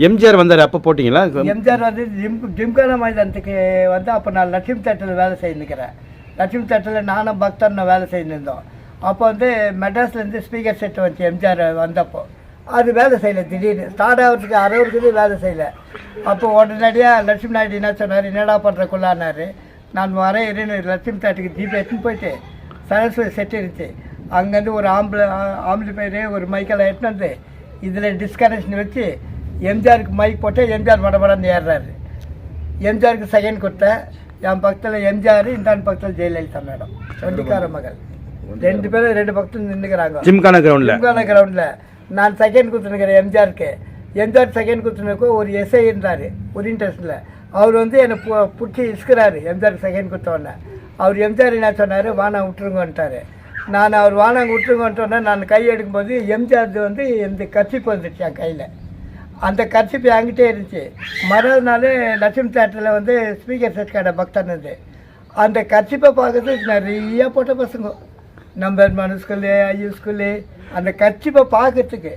எம்ஜிஆர் வந்தார், அப்போ போட்டிங்களா? எம்ஜிஆர் வந்து ஜிம்கானா மைதானத்துக்கு வந்து அப்போ நான் லட்சுமி தேட்டரில் வேலை செய்துக்கிறேன். லட்சுமி தேட்டரில் நானும் பக்தன் வேலை செய்திருந்தோம். அப்போ வந்து மெட்ராஸ்லேருந்து ஸ்பீக்கர் செட்டு வச்சு எம்ஜிஆர் வந்தப்போ அது வேலை செய்யலை. திடீர்னு ஸ்டார்ட் ஆகிறதுக்கு அரைவருக்கு வேலை செய்யலை. அப்போ உடனடியாக லட்சுமி நாயுடு என்ன சொன்னார், என்னடா பண்ணுறக்குள்ளானார். நான் வரேன் லட்சுமி தேட்டருக்கு ஜீப் எடுத்துன்னு போயிட்டு சரஸ்வதி செட்டு இருந்துச்சு, அங்கேருந்து ஒரு ஆம்பளை பேர் ஒரு மைக்கெல்லாம் எடுத்துன்னு வந்து இதில் டிஸ்கனெக்ஷன் வச்சு எம்ஜிஆருக்கு மைக் போட்டு எம்ஜிஆர் மடமடன்னு ஏறுறாரு. எம்ஜிஆருக்கு செகண்ட் கொடுத்தேன். என் பக்கத்தில் எம்ஜிஆர், இந்த பக்கத்தில் ஜெயலலிதா மேடம், சொண்டிக்கார மகள், ரெண்டு பேரும் ரெண்டு பக்கத்தில் நின்றுக்கிறாங்க ஜிம்கானா கிரவுண்டில். நான் செகண்ட் கொடுத்துருக்கிறேன் எம்ஜிஆருக்கு. எம்ஜிஆர் செகண்ட் கொடுத்துருக்கோ ஒரு எஸ்ஐ இருந்தார் ஒரு இன்ட்ரெஸ்ட்டில். அவர் வந்து என்னை பிடிச்சி இசுக்கிறாரு எம்ஜிஆருக்கு செகண்ட் கொடுத்தோடனே. அவர் எம்ஜிஆர் என்ன சொன்னார், வானா விட்டுருங்கன்ட்டார். நான் அவர் வானாங்க விட்டுருங்கன்ட்டோன்னே நான் கை எடுக்கும்போது எம்ஜிஆர் வந்து இந்த கர்ச்சிப்பு வந்துடுச்சு என் கையில். அந்த கர்ச்சிப்பு என்கிட்டே இருந்துச்சு. மறுநாள் நாள் லட்சுமி தேட்டரில் வந்து ஸ்பீக்கர் செட் கடை பக்தன் இருந்து அந்த கர்ச்சிப்பை பார்க்கறதுக்கு நிறைய போட்ட பசங்க, நம்பர் மனு ஸ்கூலு, ஐயூ ஸ்கூலு, அந்த கர்ச்சிப்பை பார்க்கறதுக்கு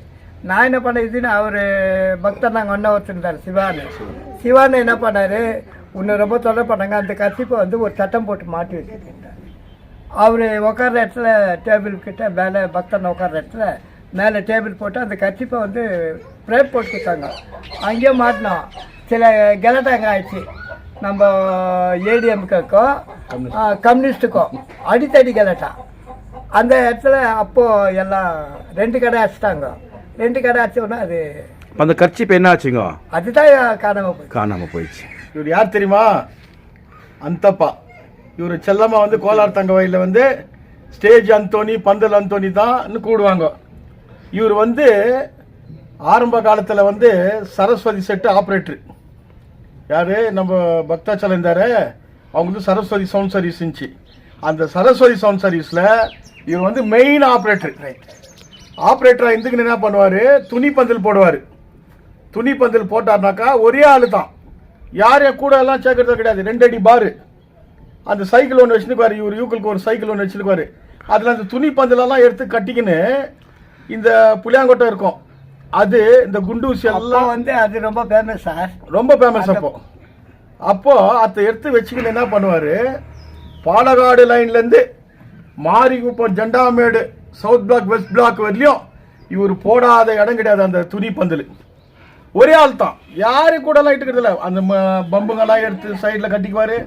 நான் என்ன பண்ண இதுன்னு அவர் பக்தர் நாங்கள் ஒன்றா ஒருத்தருந்தார் சிவானு என்ன பண்ணார், உன்னை ரொம்ப தொலை பண்ணாங்க. அந்த கர்ச்சிப்பை வந்து ஒரு சட்டம் போட்டு மாட்டி வச்சுருந்தார். அவர் உட்கார்ற இடத்துல டேபிள் கிட்ட மேலே பக்தன் உட்கார்ற இடத்துல மேலே டேபிள் போட்டு அந்த கர்ச்சிப்பை வந்து ப்ரேப் போட்டு கொடுத்தாங்க. அங்கேயே மாட்டினோம். சில கெலட்டாங்க ஆயிடுச்சு. நம்ம ஏடிஎம்கேக்கும் கம்யூனிஸ்ட்டுக்கும் அடித்தடி கெலட்டா. அந்த இடத்துல அப்போது எல்லாம் 2 கடை அடிச்சிட்டாங்க. 2 கடை அடிச்சோன்னா அது அந்த கர்ச்சிப்பு என்ன ஆச்சுங்க, அதுதான் காணாமல் போயிடுச்சு. இவர் யார் தெரியுமா? அந்தப்பா. இவர் செல்லம்மா வந்து கோலார் தங்க வயலில் வந்து ஸ்டேஜ் அந்தோனி, பந்தல் அந்தோனி தான் கூடுவாங்க. இவர் வந்து ஆரம்ப காலத்தில் வந்து சரஸ்வதி செட்டு ஆப்ரேட்டர். யார் நம்ம பக்தாச்சலம் இருந்தார், அவங்க வந்து சரஸ்வதி சவுண்ட் சர்வீஸ் இருந்துச்சு. அந்த சரஸ்வதி சவுண்ட் சர்வீஸில் இவர் வந்து மெயின் ஆப்ரேட்டராக இருந்துக்குன்னு என்ன பண்ணுவார், துணி பந்தல் போடுவார். துணி பந்தல் போட்டார்னாக்கா ஒரே ஆள் தான், யாரையும் கூட எல்லாம் சேர்க்கறது கிடையாது. 2 அடி பாரு. அந்த சைக்கிள் ஒன்று வச்சுருக்குவார் இவர், யூக்களுக்கு ஒரு சைக்கிள் ஒன்று வச்சுருக்குவார். அதில் அந்த துணி பந்தலெல்லாம் எடுத்து கட்டிக்கின்னு இந்த புளியாங்கொட்டை இருக்கும், அது இந்த குண்டூசி எல்லாம் வந்து அது ரொம்ப ஃபேமஸ் சார், ரொம்ப ஃபேமஸ். அப்போ அதை எடுத்து வச்சுக்கின்னு என்ன பண்ணுவார், பாலக்காடு லைன்லேருந்து Marikuppam, Jendamedu, south block, west block வரலையும் இவர் போடாத இடம் கிடையாது. அந்த துணி பந்தல் ஒரே ஆள் தான், யாரு கூடலாம் இட்டுக்கிறதில்ல. அந்த பம்புங்கெல்லாம் எடுத்து சைடில் கட்டிக்குவார்,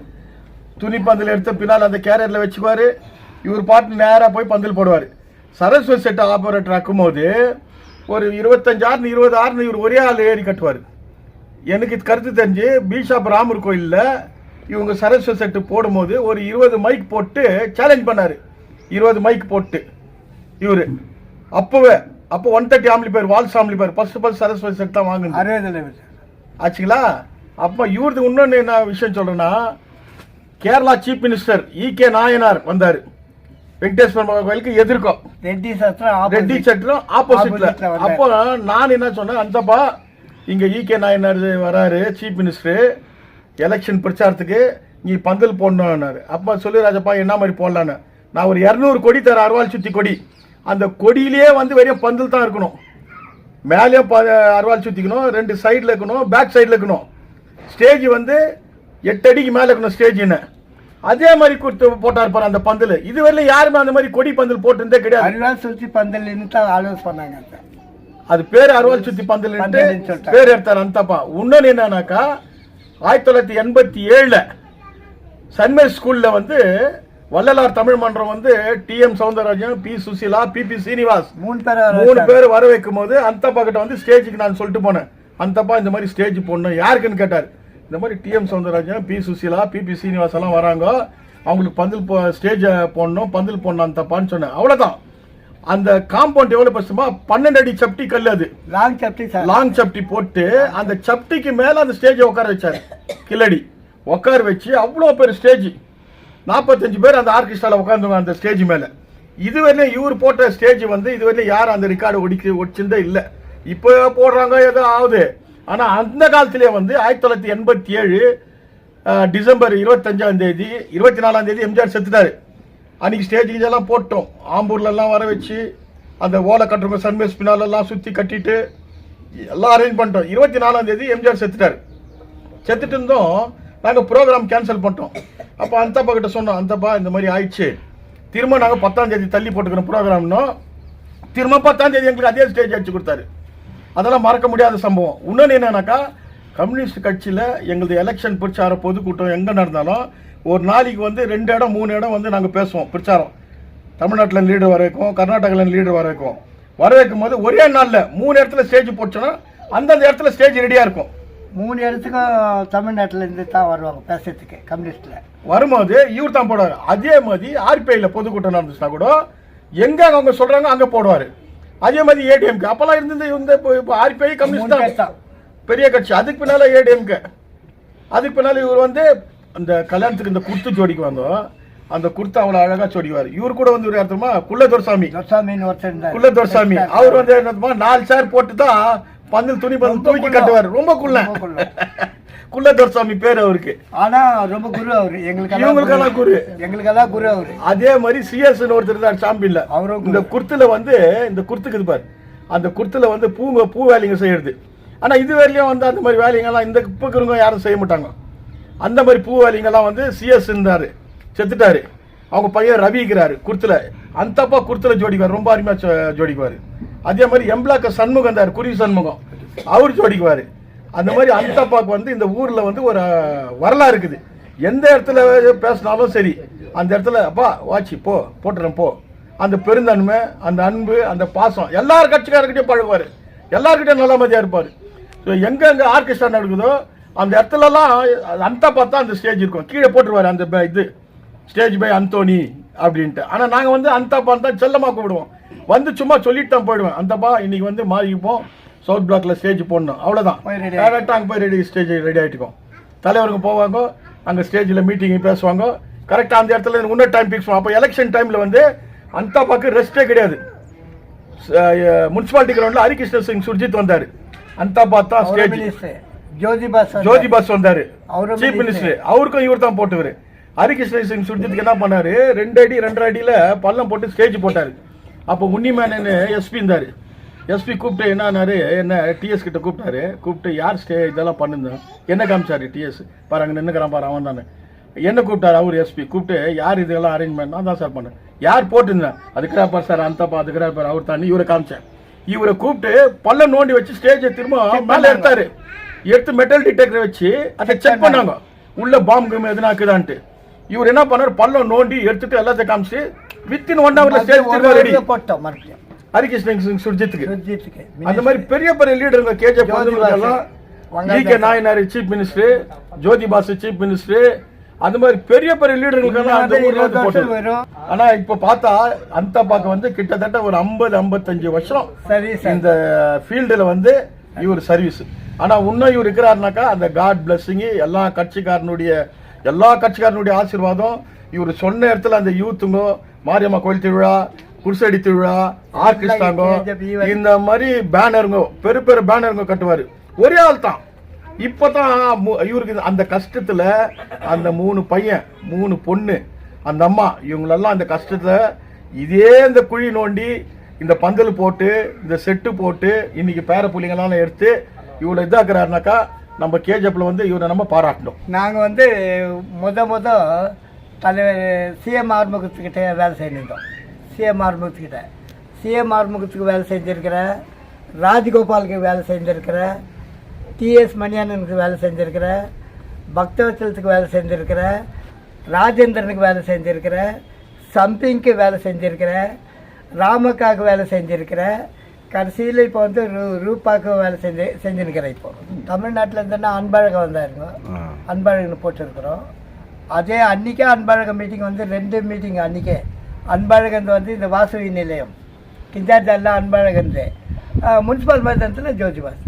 துணி பந்தல் எடுத்து பின்னால் அந்த கேரியரில் வச்சுக்குவார். இவர் பாட்டு நேராக போய் பந்தல் போடுவார். சரஸ்வதி செட்டு ஆப்ரேட்டர் ஆக்கும்போது ஒரு 25,000 20,000 இவர் ஒரே ஆள் ஏறி கட்டுவார். எனக்கு கருத்து தெரிஞ்சு பிஷாப் ராமர் கோயிலில் இவங்க சரஸ்வதி செட்டு போடும்போது ஒரு 20 மைக் போட்டு சேலஞ்ச் பண்ணார். 20 மைக் போட்டு இவர் அப்போ 130 amplifier, valves amplifier first Saraswati set தான் வாங்குது ஆச்சுங்களா. அப்போ இவருக்கு இன்னொன்று என்ன விஷயம் சொல்கிறேன்னா, Kerala chief minister E K Nayanar வந்தார் வெங்கடேஸ்வர கோயிலுக்கு எதிர்க்கும், ரெட்டி சத்திரம் ஆப்போசிட்ல. அப்போ நான் என்ன சொன்னேன், அந்தப்பா இங்கே ஈகே நாயனார் வராரு சீஃப் மினிஸ்டர் எலெக்ஷன் பிரச்சாரத்துக்கு, நீ பந்தல் போடணும்னாரு. அப்போ சொல்லி ராஜப்பா என்ன மாதிரி போடலான்னு, நான் ஒரு 200 கொடி தர, அருவாள் சுத்தி கொடி. அந்த கொடியிலேயே வந்து வெறும் பந்தல் தான் இருக்கணும், மேலேயும் அருவாள் சுத்திக்கணும், 2 சைடில் இருக்கணும், பேக் சைடில் இருக்கணும். ஸ்டேஜ் வந்து 8 அடிக்கு மேலே இருக்கணும் ஸ்டேஜ்னு. அதே மாதிரி கொடுத்து போட்டார் பாரு அந்த பந்தல். இதுவரையில யாருமே அந்த மாதிரி கொடி பந்தல் போட்டிருந்தே கிடையாது. அருவாள் சுத்தி பந்தல் ஆலோசனை பண்ணாங்க. அது பேர் அருவாள் சுத்தி பந்தல் பேர் எடுத்தார் அந்தப்பா. இன்னொன்னு என்னன்னாக்கா 1987 சன்மேர் ஸ்கூல்ல வந்து வள்ளலார் தமிழ் மன்றம் வந்து TM Soundararajan, P Susheela, PP Srinivas 3 பேர் வர வைக்கும் போது அந்தப்பா கிட்ட வந்து ஸ்டேஜுக்கு நான் சொல்லிட்டு போனேன், அந்தப்பா இந்த மாதிரி ஸ்டேஜ் போடணும் யாருக்குன்னு கேட்டார். இந்த மாதிரி TM Soundararajan, P Susheela, PP Srinivas எல்லாம் வராங்க, அவங்களுக்கு பந்தல் ஸ்டேஜ் போடணும், பந்தல் போடணும் அந்தப்பான்னு சொன்னேன். அவ்வளோதான். அந்த காம்பவுண்ட் எவ்வளவு பசுமா 12 அடி சப்டி கல், அது லாங் சப்டி போட்டு அந்த சப்டிக்கு மேல அந்த ஸ்டேஜை உட்கார வச்சாரு. கில்லடி உட்கார வச்சு அவ்வளோ பேர் ஸ்டேஜ், 45 பேர் அந்த ஆர்கெஸ்ட்ரால உட்காந்துங்க அந்த ஸ்டேஜ் மேல. இதுவரையிலும் இவர் போட்ட ஸ்டேஜ் வந்து இதுவரையிலும் யாரும் அந்த ரெக்கார்டு ஒடிச்சிருந்தே இல்லை. இப்போ போடுறாங்க ஏதோ ஆகுது. ஆனா அந்த காலத்திலே வந்து 1987 டிசம்பர் 25ஆம் தேதி 24ஆம் தேதி எம்ஜிஆர் செத்துட்டாரு. அன்னைக்கு ஸ்டேஜ் எல்லாம் போட்டோம், ஆம்பூர்ல எல்லாம் வர வச்சு அந்த ஓலை கட்டுறவங்க சன்மேஸ் பின்னாலெல்லாம் சுற்றி கட்டிட்டு எல்லாம் அரேஞ்ச் பண்ணிட்டோம். 24ஆம் தேதி எம்ஜிஆர் செத்துட்டாரு. செத்துட்டு இருந்தோம். நாங்கள் ப்ரோக்ராம் கேன்சல் பண்ணிட்டோம். அப்போ அந்தப்பா கிட்ட சொன்னோம், அந்தப்பா இந்த மாதிரி ஆயிடுச்சு, திரும்ப நாங்கள் 10ஆம் தேதி தள்ளி போட்டுக்கிறோம் ப்ரோக்ராம்னோம். திரும்ப 10ஆம் தேதி எங்களுக்கு அதே ஸ்டேஜ் அடிச்சு கொடுத்தாரு. அதெல்லாம் மறக்க முடியாத சம்பவம். இன்னொன்று என்னன்னாக்கா, கம்யூனிஸ்ட் கட்சியில் எங்களது எலெக்ஷன் பிரச்சாரம் பொதுக்கூட்டம் எங்கே நடந்தாலும் ஒரு நாளைக்கு வந்து 2 இடம் 3 இடம் வந்து நாங்கள் பேசுவோம் பிரச்சாரம். தமிழ்நாட்டில் லீடர் வர வைக்கும், கர்நாடகாவில் லீடர் வர வைக்கும். வர வைக்கும் போது ஒரே நாளில் 3 இடத்துல ஸ்டேஜ் போச்சோன்னா அந்தந்த இடத்துல ஸ்டேஜ் ரெடியாக இருக்கும். 3 இடத்துக்கும் தமிழ்நாட்டில் இருந்து தான் வருவாங்க பேசுறதுக்கு. கம்யூனிஸ்டில் வரும்போது இவர் தான் போடுவார். அதே மாதிரி ஆர்பிஐயில் பொதுக்கூட்டம் நடந்துச்சுன்னா கூட எங்கே அவங்க சொல்கிறாங்க அங்கே போடுவார். அதே மாதிரி ஏடிஎம்கே அப்போல்லாம் இருந்தது. இப்போ ஆர்பிஐ கம்யூனிஸ்ட் தான் பெரிய கட்சி. அதுக்கு பின்னால் ஏடிஎம்கே. அதுக்கு பின்னால் இவர் வந்து அந்த கல்யாணத்துக்கு இந்த குர்த்து ஜோடிக்கு வந்தோம். அந்த குர்த்து அவ்வளோ அழகாக ஜோடிக்குவார். இவர் கூட வந்து ஒரு அர்த்தமா குள்ளதொரசாமி குள்ளதொரசாமி அவர் வந்து என்னமா 4 சேர் போட்டு தான் பந்தல் துணி பந்தல் தூக்கி கட்டுவார். ரொம்ப குள்ளதொரசாமி பேர் அவருக்கு. ஆனா ரொம்ப குரு அவரு. எங்களுக்கெல்லாம் குரு அவரு. அதே மாதிரி சிஎஸ் ஒருத்தர் தான் சாம்பியன்ல. அவரும் இந்த குர்த்துல வந்து இந்த குர்த்துக்கு இது பாரு, அந்த குர்த்துல வந்து பூ வேலைங்க செய்யறது. ஆனா இது வரையிலும் வந்து அந்த மாதிரி வேலைங்கெல்லாம் இந்த இப்ப யாரும் செய்ய மாட்டாங்க. அந்த மாதிரி பூ வேலைங்கெல்லாம் வந்து சிஎஸ் இருந்தாரு, செத்துட்டாரு. அவங்க பையன் ரவி இருக்கிறாரு குர்த்துல. அந்தப்பா குர்த்துல ஜோடிக்குவார், ரொம்ப அருமையா ஜோடிக்குவார். அதே மாதிரி எம்ப்ளாக்க சண்முகம் இருந்தார், குருவி சண்முகம், அவர் ஜோடிக்குவார். அந்த மாதிரி அந்தப்பாக்கு வந்து இந்த ஊர்ல வந்து ஒரு வரலாறு இருக்குது. எந்த இடத்துல பேசினாலும் சரி அந்த இடத்துல அப்பா வாட்சி போ போட்டுறேன் போ. அந்த பெருந்தன்மை, அந்த அன்பு, அந்த பாசம் எல்லார் கட்சிக்காரர்கிட்டயும் பழகுவார். எல்லார்கிட்டையும் நல்ல மதியா இருப்பார். எங்க ஆர்கெஸ்ட்ரா நடக்குதோ அந்த இடத்துலலாம் அந்த பார்த்தா அந்த ஸ்டேஜ் இருக்கும், கீழே போட்டுருவாரு அந்த இது ஸ்டேஜ் பை அந்தோனி அப்படின்ட்டு. ஆனால் நாங்கள் வந்து அந்தப்பா தான் செல்லமாக கூப்பிடுவோம். வந்து சும்மா சொல்லிட்டு தான் போயிடுவேன். அந்தப்பா இன்னைக்கு வந்து மாறிப்போம், சவுத் பிளாக்ல ஸ்டேஜ் போடணும், அவ்வளோதான். டேரக்டாக அங்கே போய் ரெடி ஸ்டேஜ் ரெடி ஆகிட்டுக்கோம். தலைவருங்க போவாங்க, அங்கே ஸ்டேஜில் மீட்டிங் பேசுவாங்க. கரெக்டாக அந்த இடத்துல இன்னும் டைம் ஃபிக்ஸ் பண்ணுவோம். அப்போ எலெக்ஷன் டைமில் வந்து அந்தப்பாக்கு ரெஸ்ட்டே கிடையாது. முனிசிபாலிட்டி கிரவுண்டில் ஹரிகிருஷ்ண சிங் சுர்ஜித் வந்தார். அந்தப்பா தான் ஸ்டேஜ். ஜோதி பாஸ் வந்தாரு சீஃப் மினிஸ்டர். அவருக்கும் இவர் தான் போட்டுவாரு. ஹரிகிருஷ்ண சிங் சுர்ஜித்துக்கு என்ன பண்ணாரு, 2 அடி 2.5 அடியில பள்ளம் போட்டு ஸ்டேஜ் போட்டாரு. அப்போ உன்னிமேனன் எஸ்பி இருந்தாரு. எஸ்பி கூப்பிட்டு என்னாரு, என்ன டிஎஸ் கிட்ட கூப்பிட்டாரு. கூப்பிட்டு யார் இதெல்லாம் பண்ணுங்க என்ன காமிச்சாரு. டிஎஸ் பாரு அங்கே நின்னுக்கிறான் பாரு அவன் தானே. என்ன கூப்பிட்டாரு அவர் எஸ்பி கூப்பிட்டு, யார் இதெல்லாம் அரேஞ்ச்மெண்ட்? நான் தான் சார் பண்ணேன். யார் போட்டுருந்தேன்? அதுக்குறா பார் சார் அந்தப்பா, அதுக்குறா பார் அவர் தான். இவரை காமிச்சேன். இவரை கூப்பிட்டு பள்ளம் நோண்டி வச்சு ஸ்டேஜை திரும்ப மேலே எடுத்தாரு. எடுத்து மெட்டல் டிடெக்டர் வச்சு அதை செக் பண்ணாங்க, உள்ள பாம்பு எதுனா இருக்குதான்ட்டு. இவர் என்ன பண்ணாரு, பள்ளம் நோண்டி எடுத்துட்டு எல்லாத்தையும் காமிச்சு வித்தின் 1 ஹவர்ல ஸ்டேஜ் ரெடி போட்டோம். ஹரிகிருஷ்ண சிங் சுர்ஜித்துக்கு. அந்த மாதிரி பெரிய பெரிய லீடருங்க, கேஜே K Nayanar chief minister, Jyoti Basu chief minister, அந்த மாதிரி பெரிய பெரிய லீடர்களுக்கு. ஆனா இப்ப பார்த்தா அந்த பாக்க வந்து கிட்டத்தட்ட ஒரு 50-55 வருஷம் இந்த ஃபீல்டுல வந்து இவர் சர்வீஸ். ஆனா இன்னும் இவர் இருக்கிறாருனாக்கா அந்த காட் பிளஸிங், எல்லா கட்சிக்காரனுடைய ஆசீர்வாதம். இவர் சொன்ன இடத்துல அந்த யூத்துங்க, மாரியம்மா கோயில் திருவிழா, குருசடி திருவிழா, ஆர்கெஸ்ட்ராங்கோ, இந்த மாதிரி பேனருங்க, பெரிய பேனருங்க கட்டுவாரு. ஒரே ஆள் தான். இப்பதான் இவருக்கு அந்த கஷ்டத்துல அந்த 3 பையன் 3 பொண்ணு, அந்த அம்மா, இவங்களெல்லாம் அந்த கஷ்டத்துல இதே இந்த குழி நோண்டி இந்த பந்தல் போட்டு இந்த செட்டு போட்டு இன்னைக்கு பேர புள்ளிங்கெல்லாம் எடுத்து இவ்வளவு இதாக்குறாருனாக்கா நம்ம கேஜப்ல வந்து இவரை நம்ம பாராட்டணும். நாங்கள் வந்து முத தலைவர் சிஎம் ஆறுமுகத்துக்கிட்ட வேலை செஞ்சிருந்தோம். சிஎம் ஆறுமுகத்துக்கு வேலை செஞ்சுருக்கிறேன், ராஜகோபாலுக்கு வேலை செஞ்சுருக்கிறேன், டிஎஸ் மணியானனுக்கு வேலை செஞ்சுருக்கிறேன், பக்தவச்சலத்துக்கு வேலை செஞ்சுருக்கிறேன், ராஜேந்திரனுக்கு வேலை செஞ்சுருக்கிறேன், சம்பிங்க்கு வேலை செஞ்சுருக்கிறேன், ராமக்காவுக்கு வேலை செஞ்சுருக்கிறேன். கடைசியில் இப்போ வந்து ரூபாக்கு வேலை செஞ்சுருக்கிறேன். இப்போ தமிழ்நாட்டில் இருந்தேன்னா அன்பழகம் வந்தாருங்க, அன்பழகன் போட்டிருக்கிறோம். அதே அன்றைக்கே அன்பழகம் மீட்டிங் வந்து 2 மீட்டிங் அன்றைக்கே. அன்பழகன் வந்து இந்த வாசவி நிலையம் கிஞ்சாஜெல்லாம் அன்பழகன், முனிசிபல் மைதானத்தில் ஜோதிபாஸ்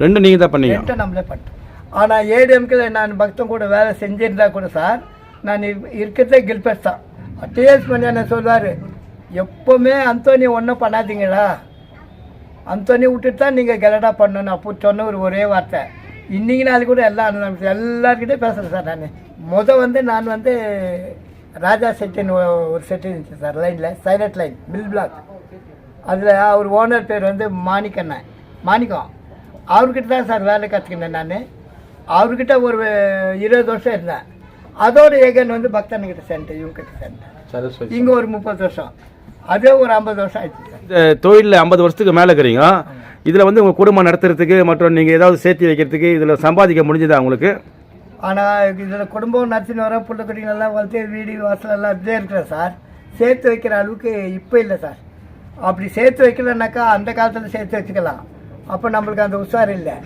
2 நீங்கள் தான் பண்ணீங்க. நம்மளே பண்ணிட்டோம். ஆனால் ஏடிஎம்கில் நான் பக்தம் கூட வேலை செஞ்சிருந்தா கூட சார், நான் இருக்கிறதே கில்பெட் தான். டிஎஸ் பண்ணி என்ன சொல்வார், எப்போவுமே அந்தோனி ஒன்றும் பண்ணாதீங்களா, அந்தோனி விட்டுட்டு தான் நீங்கள் கெலடா பண்ணணும். அப்போ சொன்ன ஒரே வார்த்தை. இன்னைக்கு நாள் கூட எல்லாருக்கிட்டே பேசுகிறேன் சார். நான் வந்து ராஜா செட்டின்னு ஒரு செட்டு இருந்துச்சு சார், லைனில் சைலண்ட் லைன் மில் பிளாக். அதில் அவர் ஓனர் பேர் வந்து மாணிக்கம். அவர்கிட்ட தான் சார் வேலை கற்றுக்கினேன் நான். அவர்கிட்ட ஒரு 20 வருஷம் இருந்தேன். அதோட ஏகன் வந்து பக்தன்கிட்ட சேர்ந்தேன், இவங்ககிட்ட சேர்ந்தேன். சரஸ்வதி இங்கே ஒரு 30 வருஷம், அதே ஒரு 50 வருஷம் ஆயிடுச்சு சார். இந்த தொழிலில் 50 வருஷத்துக்கு மேலே இருக்கிறீங்க. இதில் வந்து உங்கள் குடும்பம் நடத்துறதுக்கு மற்றும் நீங்கள் ஏதாவது சேர்த்து வைக்கிறதுக்கு இதில் சம்பாதிக்க முடிஞ்சதா உங்களுக்கு? ஆனால் இதில் குடும்பம் நடத்தின்னு வரேன், பிள்ளை குட்டிங்களெல்லாம் வளர்த்து வீடு வாசலெல்லாம் இப்படியே இருக்கிறேன் சார். சேர்த்து வைக்கிற அளவுக்கு இப்போ இல்லை சார். அப்படி சேர்த்து வைக்கலன்னாக்கா அந்த காலத்தில் சேர்த்து வச்சுக்கலாம், அப்போ நம்மளுக்கு அந்த உஷார் இல்லை.